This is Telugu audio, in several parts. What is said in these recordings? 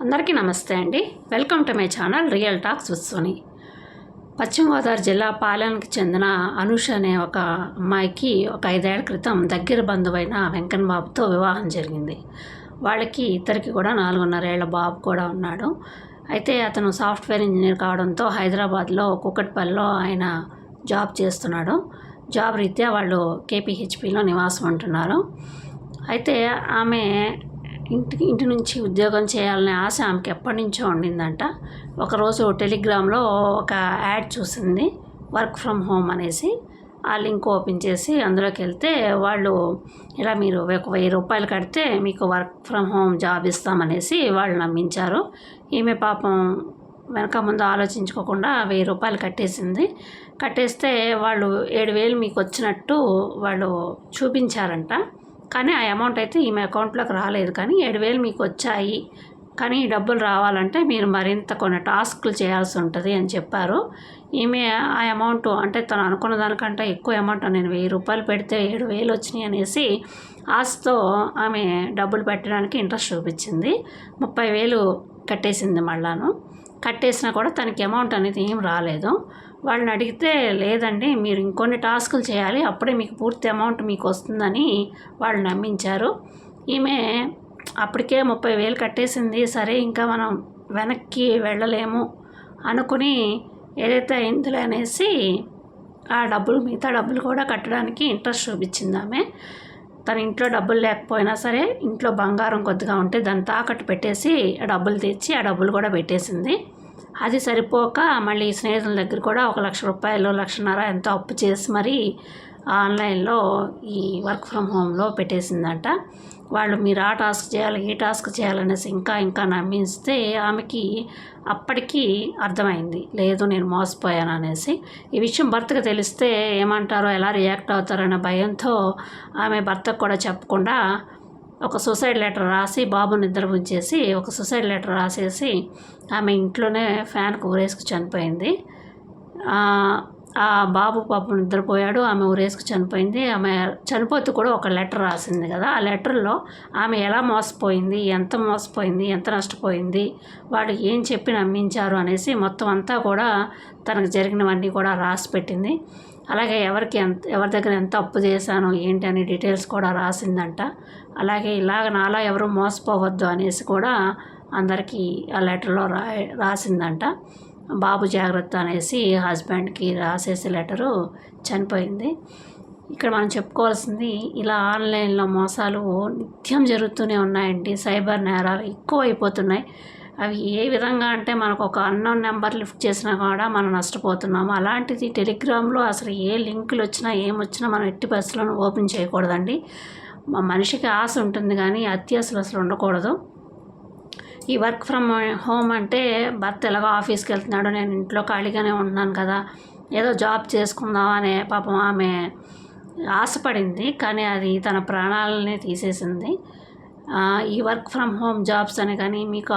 అందరికీ నమస్తే అండి. Welcome to my channel real talks with Soni. పశ్చిమ గోదావరి జిల్లా పాలెంకి చెందిన అనూష అనే ఒక అమ్మాయికి ఒక 5 ఏళ్ల క్రితం దగ్గర బంధువైన వెంకన్న బాబుతో వివాహం జరిగింది. వాళ్ళకి ఇద్దరికి కూడా 4.5 ఏళ్ల బాబు కూడా ఉన్నాడు. అయితే అతను సాఫ్ట్వేర్ ఇంజనీర్ కావడంతో హైదరాబాద్లో కుకట్పల్లిలో ఆయన జాబ్ చేస్తున్నాడు. జాబ్ రీత్యా వాళ్ళు కేపీహెచ్పిలో నివాసం ఉంటున్నారు. అయితే ఆమె ఇంటి నుంచి ఉద్యోగం చేయాలనే ఆశ ఆమెకి ఎప్పటి నుంచో ఉండిందంట. ఒకరోజు టెలిగ్రామ్లో ఒక యాడ్ చూసింది, వర్క్ ఫ్రమ్ హోమ్ అనేసి. ఆ లింక్ ఓపెన్ చేసి అందులోకి వెళ్తే వాళ్ళు ఇలా మీరు ₹1000 కడితే మీకు వర్క్ ఫ్రమ్ హోమ్ జాబ్ ఇస్తామనేసి వాళ్ళు నమ్మించారు. ఈమె పాపం వెనక ముందు ఆలోచించుకోకుండా ₹1000 కట్టేసింది. కట్టేస్తే వాళ్ళు 7,000 మీకు వచ్చినట్టు వాళ్ళు చూపించారంట. కానీ ఆ అమౌంట్ అయితే ఈమె అకౌంట్లోకి రాలేదు. కానీ 7,000 మీకు వచ్చాయి, కానీ ఈ డబ్బులు రావాలంటే మీరు మరింత కొన్ని టాస్క్లు చేయాల్సి ఉంటుంది అని చెప్పారు. ఈమె ఆ అమౌంట్ అంటే తను అనుకున్న దానికంటే ఎక్కువ అమౌంట్, నేను ₹1000 పెడితే 7,000 వచ్చినాయి అనేసి ఆశతో ఆమె డబ్బులు పెట్టడానికి ఇంట్రెస్ట్ చూపించింది. 30,000 కట్టేసింది. మళ్ళాను కట్టేసినా కూడా తనకి అమౌంట్ అనేది ఏం రాలేదు. వాళ్ళని అడిగితే లేదండి, మీరు ఇంకొన్ని టాస్కులు చేయాలి, అప్పుడే మీకు పూర్తి అమౌంట్ మీకు వస్తుందని వాళ్ళు నమ్మించారు. ఈమె అప్పటికే 30,000 కట్టేసింది. సరే ఇంకా మనం వెనక్కి వెళ్ళలేము అనుకుని ఏదైతే అయిందిలే అనేసి ఆ డబ్బులు, మిగతా డబ్బులు కూడా కట్టడానికి ఇంట్రెస్ట్ చూపించింది ఆమె. తన ఇంట్లో డబ్బులు లేకపోయినా సరే ఇంట్లో బంగారం కొద్దిగా ఉంటే దాన్ని తాకట్టు పెట్టేసి ఆ డబ్బులు తెచ్చి ఆ డబ్బులు కూడా పెట్టేసింది. అది సరిపోక మళ్ళీ స్నేహితుల దగ్గర కూడా ₹1,00,000, 1,50,000 ఎంతో అప్పు చేసి మరీ ఆన్లైన్లో ఈ వర్క్ ఫ్రమ్ హోమ్లో పెట్టేసిందంట. వాళ్ళు మీరు ఆ టాస్క్ చేయాలి, ఈ టాస్క్ చేయాలనేసి ఇంకా నమ్మిస్తే ఆమెకి అప్పటికి అర్థమైంది, లేదు నేను మోసపోయాను అనేసి. ఈ విషయం భర్తకు తెలిస్తే ఏమంటారో, ఎలా రియాక్ట్ అవుతారనే భయంతో ఆమె భర్తకు కూడా చెప్పకుండా ఒక సూసైడ్ లెటర్ రాసి, బాబుని నిద్ర ఉంచేసి ఒక సూసైడ్ లెటర్ రాసేసి ఆమె ఇంట్లోనే ఫ్యాన్కి ఊరేసుకు చనిపోయింది. ఆ బాబు పాపం నిద్రపోయాడు, ఆమె ఊరేసుకు చనిపోయింది. ఆమె చనిపోతూ కూడా ఒక లెటర్ రాసింది కదా, ఆ లెటర్లో ఆమె ఎలా మోసపోయింది, ఎంత మోసపోయింది, ఎంత నష్టపోయింది, వాళ్ళు ఏం చెప్పి నమ్మించారు అనేసి మొత్తం అంతా కూడా తనకు జరిగినవన్నీ కూడా రాసి పెట్టింది. అలాగే ఎవరి దగ్గర ఎంత అప్పు చేశాను ఏంటి అని డీటెయిల్స్ కూడా రాసిందంట. అలాగే ఇలాగ నాలా ఎవరు మోసపోవద్దు అనేసి కూడా అందరికీ ఆ లెటర్లో రాసిందంట. బాబు జాగ్రత్త అనేసి హస్బెండ్కి రాసేసి లెటరు చనిపోయింది. ఇక్కడ మనం చెప్పుకోవాల్సింది, ఇలా ఆన్లైన్లో మోసాలు నిత్యం జరుగుతూనే ఉన్నాయండి. సైబర్ నేరాలు ఎక్కువ అయిపోతున్నాయి. అవి ఏ విధంగా అంటే మనకు ఒక అన్నోన్ నెంబర్ లిఫ్ట్ చేసినా కూడా మనం నష్టపోతున్నాము. అలాంటిది టెలిగ్రామ్లో అసలు ఏ లింకులు వచ్చినా ఏమొచ్చినా మనం ఎట్టి పరిస్థితులను ఓపెన్ చేయకూడదండి. మనిషికి ఆశ ఉంటుంది కానీ అత్యాశలు ఉండకూడదు. ఈ వర్క్ ఫ్రమ్ హోమ్ అంటే భర్త ఎలాగో ఆఫీస్కి వెళ్తున్నాడు, నేను ఇంట్లో ఖాళీగానే ఉంటున్నాను కదా, ఏదో జాబ్ చేసుకుందాం అనే పాపం ఆమె ఆశపడింది. కానీ అది తన ప్రాణాలని తీసేసింది. ఈ వర్క్ ఫ్రమ్ హోమ్ జాబ్స్ అని కానీ మీకు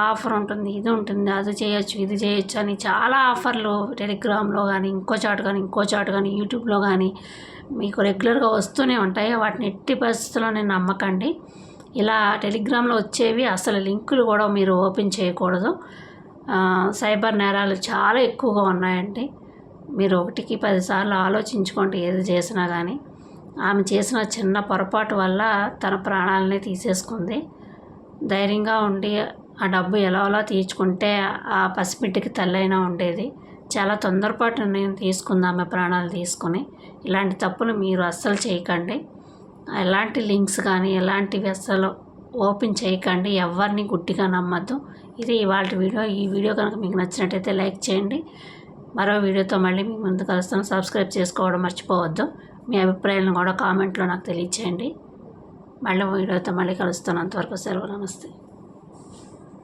ఆఫర్ ఉంటుంది, ఇది ఉంటుంది, అది చేయొచ్చు, ఇది చేయొచ్చు అని చాలా ఆఫర్లు టెలిగ్రామ్లో కానీ ఇంకో చాటు కానీ యూట్యూబ్లో కానీ మీకు రెగ్యులర్గా వస్తూనే ఉంటాయి. వాటిని ఎట్టి పరిస్థితుల్లో నేను నమ్మకండి. ఇలా టెలిగ్రామ్లో వచ్చేవి అసలు లింకులు కూడా మీరు ఓపెన్ చేయకూడదు. సైబర్ నేరాలు చాలా ఎక్కువగా ఉన్నాయండి. మీరు 1కి 10 సార్లు ఆలోచించుకోండి ఏది చేసినా కానీ. ఆమె చేసిన చిన్న పొరపాటు వల్ల తన ప్రాణాలనే తీసేసుకుంది. ధైర్యంగా ఉండి ఆ డబ్బు ఎలా తీర్చుకుంటే ఆ పసిబిడ్డకి తల్లైనా ఉండేది. చాలా తొందరపాటు నిర్ణయం తీసుకుంది ఆమె ప్రాణాలు తీసుకుని. ఇలాంటి తప్పులు మీరు అస్సలు చేయకండి. ఎలాంటి లింక్స్ కానీ ఎలాంటివి అస్సలు ఓపెన్ చేయకండి. ఎవరిని గుడ్డిగా నమ్మద్దు. ఇది ఇవాళ వీడియో. ఈ వీడియో కనుక మీకు నచ్చినట్టయితే లైక్ చేయండి. మరో వీడియోతో మళ్ళీ మీ ముందు కలుస్తాను. సబ్స్క్రైబ్ చేసుకోవడం మర్చిపోవద్దు. మీ అభిప్రాయాలను కూడా కామెంట్లో నాకు తెలియచేయండి. మళ్ళీ వీడియోతో మళ్ళీ కలుస్తాను. అంతవరకు సెలవు. నమస్తే.